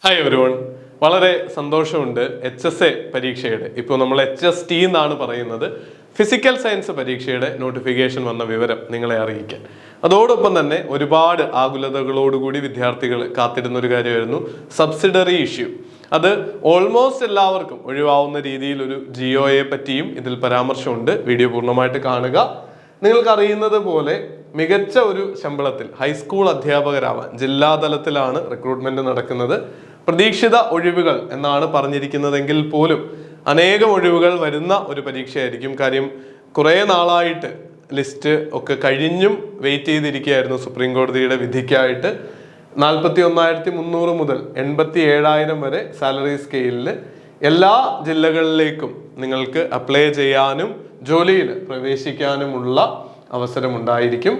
Hi everyone, വളരെ സന്തോഷമുണ്ട്. HSA പരീക്ഷയുടെ ഇപ്പോൾ നമ്മൾ HST എന്നാണ് പറയുന്നത്, ഫിസിക്കൽ സയൻസ് പരീക്ഷയുടെ നോട്ടിഫിക്കേഷൻ വന്ന വിവരം നിങ്ങളെ അറിയിക്കാൻ. അതോടൊപ്പം തന്നെ ഒരുപാട് ആകുലതകളോടുകൂടി വിദ്യാർത്ഥികൾ കാത്തിരുന്ന ഒരു കാര്യമായിരുന്നു സബ്സിഡറി ഇഷ്യൂ. അത് ഓൾമോസ്റ്റ് എല്ലാവർക്കും ഒഴിവാവുന്ന രീതിയിൽ ഒരു GOയെ പറ്റിയും ഇതിൽ പരാമർശമുണ്ട്. വീഡിയോ പൂർണ്ണമായിട്ട് കാണുക. നിങ്ങൾക്കറിയുന്നത് പോലെ മികച്ച ഒരു ശമ്പളത്തിൽ ഹൈസ്കൂൾ അധ്യാപകരാവാൻ ജില്ലാതലത്തിലാണ് റിക്രൂട്ട്മെന്റ് നടക്കുന്നത്. പ്രതീക്ഷിത ഒഴിവുകൾ എന്നാണ് പറഞ്ഞിരിക്കുന്നതെങ്കിൽ പോലും അനേകം ഒഴിവുകൾ വരുന്ന ഒരു പരീക്ഷയായിരിക്കും. കാര്യം കുറേ നാളായിട്ട് ലിസ്റ്റ് ഒക്കെ കഴിഞ്ഞും വെയിറ്റ് ചെയ്തിരിക്കുകയായിരുന്നു സുപ്രീം കോടതിയുടെ വിധിക്കായിട്ട്. 41,300 മുതൽ 87,000 വരെ സാലറി സ്കെയിലിൽ എല്ലാ ജില്ലകളിലേക്കും നിങ്ങൾക്ക് അപ്ലൈ ചെയ്യാനും ജോലിയിൽ പ്രവേശിക്കാനുമുള്ള അവസരമുണ്ടായിരിക്കും.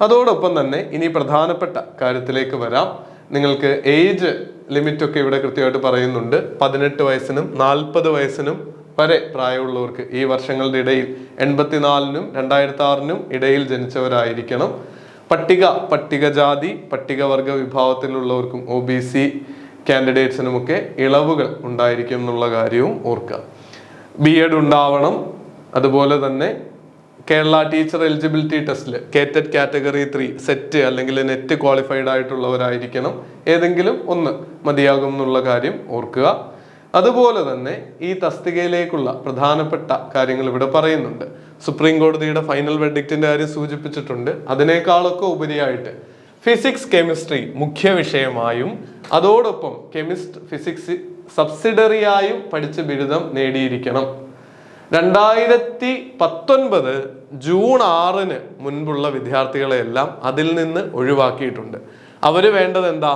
അതോടൊപ്പം തന്നെ ഇനി പ്രധാനപ്പെട്ട കാര്യത്തിലേക്ക് വരാം. നിങ്ങൾക്ക് ഏജ് ലിമിറ്റ് ഒക്കെ ഇവിടെ കൃത്യമായിട്ട് പറയുന്നുണ്ട്. 18 വയസ്സിനും 40 വയസ്സിനും വരെ പ്രായമുള്ളവർക്ക് ഈ വർഷങ്ങളുടെ ഇടയിൽ 84-നും 2006-നും ഇടയിൽ ജനിച്ചവരായിരിക്കണം. പട്ടികജാതി പട്ടികവർഗ വിഭാഗത്തിലുള്ളവർക്കും OBC കാൻഡിഡേറ്റ്സിനുമൊക്കെ ഇളവുകൾ ഉണ്ടായിരിക്കും എന്നുള്ള കാര്യവും ഓർക്കുക. BEd ഉണ്ടാവണം. അതുപോലെ തന്നെ കേരള ടീച്ചർ എലിജിബിലിറ്റി ടെസ്റ്റിൽ കേറ്റഡ് കാറ്റഗറി 3 സെറ്റ് അല്ലെങ്കിൽ നെറ്റ് ക്വാളിഫൈഡ് ആയിട്ടുള്ളവരായിരിക്കണം. ഏതെങ്കിലും ഒന്ന് മതിയാകും എന്നുള്ള കാര്യം ഓർക്കുക. അതുപോലെ തന്നെ ഈ തസ്തികയിലേക്കുള്ള പ്രധാനപ്പെട്ട കാര്യങ്ങൾ ഇവിടെ പറയുന്നുണ്ട്. സുപ്രീം കോടതിയുടെ ഫൈനൽ വെർഡിക്റ്റിന്റെ കാര്യം സൂചിപ്പിച്ചിട്ടുണ്ട്. അതിനേക്കാളൊക്കെ ഉപരിയായിട്ട് ഫിസിക്സ് കെമിസ്ട്രി മുഖ്യ വിഷയമായും അതോടൊപ്പം ഫിസിക്സ് സബ്സിഡറിയായും പഠിച്ച് ബിരുദം നേടിയിരിക്കണം. 2019 ജൂൺ 6-ന് മുൻപുള്ള വിദ്യാർത്ഥികളെയെല്ലാം അതിൽ നിന്ന് ഒഴിവാക്കിയിട്ടുണ്ട്. അവര് വേണ്ടത് എന്താ?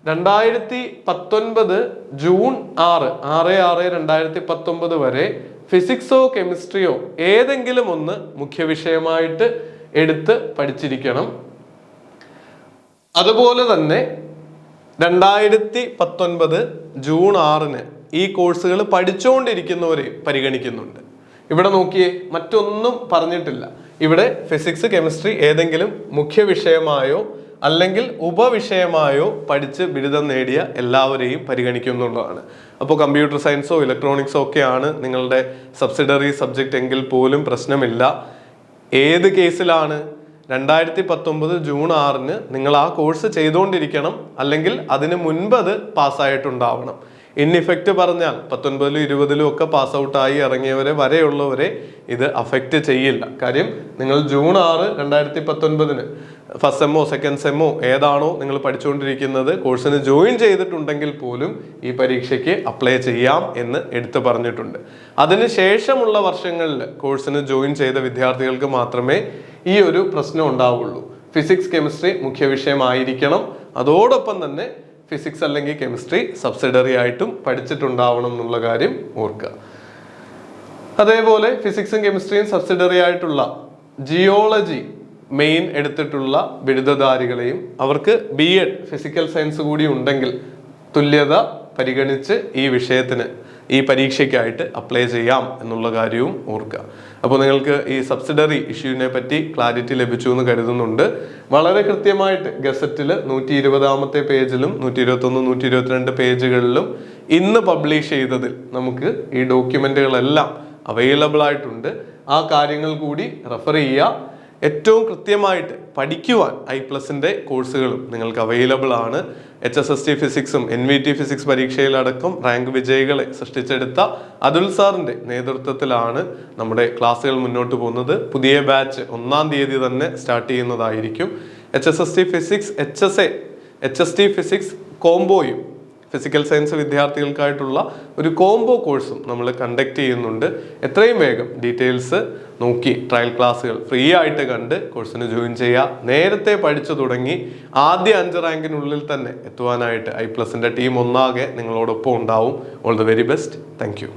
2019 ജൂൺ 6/2019 വരെ ഫിസിക്സോ കെമിസ്ട്രിയോ ഏതെങ്കിലും ഒന്ന് മുഖ്യ വിഷയമായിട്ട് എടുത്ത് പഠിച്ചിരിക്കണം. അതുപോലെ തന്നെ 2019 ജൂൺ 6-ന് ഈ കോഴ്സുകൾ പഠിച്ചുകൊണ്ടിരിക്കുന്നവരെ പരിഗണിക്കുന്നുണ്ട്. ഇവിടെ നോക്കിയേ, മറ്റൊന്നും പറഞ്ഞിട്ടില്ല. ഇവിടെ ഫിസിക്സ് കെമിസ്ട്രി ഏതെങ്കിലും മുഖ്യ വിഷയമായോ അല്ലെങ്കിൽ ഉപവിഷയമായോ പഠിച്ച് ബിരുദം നേടിയ എല്ലാവരെയും പരിഗണിക്കുന്നുള്ളതാണ്. അപ്പോൾ കമ്പ്യൂട്ടർ സയൻസോ ഇലക്ട്രോണിക്സോ ഒക്കെയാണ് നിങ്ങളുടെ സബ്സിഡറി സബ്ജക്റ്റ് എങ്കിൽ പോലും പ്രശ്നമില്ല. ഏത് കേസിലാണ്? 2019 ജൂൺ 6-ന് നിങ്ങൾ ആ കോഴ്സ് ചെയ്തുകൊണ്ടിരിക്കണം, അല്ലെങ്കിൽ അതിന് മുൻപ് അത് പാസ്സായിട്ടുണ്ടാവണം. ഇൻ ഇഫക്റ്റ് പറഞ്ഞാൽ 19-ലും 20-ലും ഒക്കെ പാസ് ഔട്ടായി ഇറങ്ങിയവരെ വരെയുള്ളവരെ ഇത് അഫക്റ്റ് ചെയ്യില്ല. കാര്യം നിങ്ങൾ ജൂൺ 6, 2019-ന് ഫസ്റ്റ് സെമ്മോ സെക്കൻഡ് സെമ്മോ ഏതാണോ നിങ്ങൾ പഠിച്ചുകൊണ്ടിരിക്കുന്നത് കോഴ്സിന് ജോയിൻ ചെയ്തിട്ടുണ്ടെങ്കിൽ പോലും ഈ പരീക്ഷയ്ക്ക് അപ്ലൈ ചെയ്യാം എന്ന് എടുത്തു പറഞ്ഞിട്ടുണ്ട്. അതിനുശേഷമുള്ള വർഷങ്ങളിൽ കോഴ്സിന് ജോയിൻ ചെയ്ത വിദ്യാർത്ഥികൾക്ക് മാത്രമേ ഈ ഒരു പ്രശ്നം ഉണ്ടാവുള്ളൂ. ഫിസിക്സ് കെമിസ്ട്രി മുഖ്യ വിഷയമായിരിക്കണം. അതോടൊപ്പം തന്നെ ഫിസിക്സ് അല്ലെങ്കിൽ കെമിസ്ട്രി സബ്സിഡറി ആയിട്ടും പഠിച്ചിട്ടുണ്ടാവണം എന്നുള്ള കാര്യം ഓർക്കുക. അതേപോലെ ഫിസിക്സും കെമിസ്ട്രിയും സബ്സിഡറി ആയിട്ടുള്ള ജിയോളജി മെയിൻ എടുത്തിട്ടുള്ള ബിരുദധാരികളെയും അവർക്ക് BEd ഫിസിക്കൽ സയൻസ് കൂടി ഉണ്ടെങ്കിൽ തുല്യത പരിഗണിച്ച് ഈ വിഷയത്തിന് ഈ പരീക്ഷയ്ക്കായിട്ട് അപ്ലൈ ചെയ്യാം എന്നുള്ള കാര്യവും ഓർക്കുക. അപ്പോൾ നിങ്ങൾക്ക് ഈ സബ്സിഡറി ഇഷ്യൂവിനെ പറ്റി ക്ലാരിറ്റി ലഭിച്ചു എന്ന് കരുതുന്നുണ്ട്. വളരെ കൃത്യമായിട്ട് ഗസറ്റിൽ 120-ാമത്തെ പേജിലും 121, 122 പേജുകളിലും ഇന്ന് പബ്ലിഷ് ചെയ്തതിൽ നമുക്ക് ഈ ഡോക്യുമെന്റുകളെല്ലാം അവൈലബിൾ ആയിട്ടുണ്ട്. ആ കാര്യങ്ങൾ കൂടി റെഫർ ചെയ്യുക. ഏറ്റവും കൃത്യമായിട്ട് പഠിക്കുവാൻ I+ന്റെ കോഴ്സുകളും നിങ്ങൾക്ക് അവൈലബിൾ ആണ്. HSST ഫിസിക്സും NVT ഫിസിക്സ് പരീക്ഷയിലടക്കം റാങ്ക് വിജയികളെ സൃഷ്ടിച്ചെടുത്ത അതുൽ സാറിന്റെ നേതൃത്വത്തിലാണ് നമ്മുടെ ക്ലാസ്സുകൾ മുന്നോട്ട് പോകുന്നത്. പുതിയ ബാച്ച് 1-ാം തീയതി തന്നെ സ്റ്റാർട്ട് ചെയ്യുന്നതായിരിക്കും. HSST ഫിസിക്സ് HST ഫിസിക്സ് കോംബോയും ഫിസിക്കൽ സയൻസ് വിദ്യാർത്ഥികൾക്കായിട്ടുള്ള ഒരു കോംബോ കോഴ്സും നമ്മൾ കണ്ടക്ട് ചെയ്യുന്നുണ്ട്. എത്രയും വേഗം ഡീറ്റെയിൽസ് നോക്കി ട്രയൽ ക്ലാസ്സുകൾ ഫ്രീ ആയിട്ട് കണ്ട് കോഴ്സിന് ജോയിൻ ചെയ്യുക. നേരത്തെ പഠിച്ചു തുടങ്ങി ആദ്യ 5 റാങ്കിനുള്ളിൽ തന്നെ എത്തുവാനായിട്ട് I+ന്റെ ടീം ഒന്നാകെ നിങ്ങളോടൊപ്പം ഉണ്ടാവും. All the very best. Thank you.